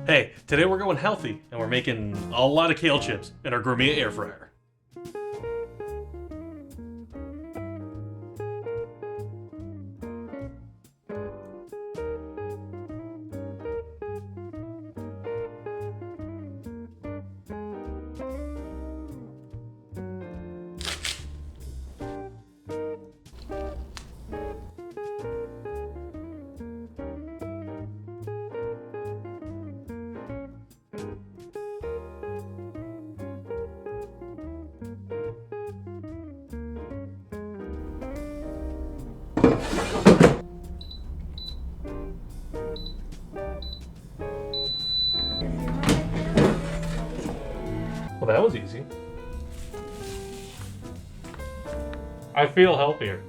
Hey, today we're going healthy, and we're making a lot of kale chips in our Gourmia air fryer. Well, that was easy. I feel healthier.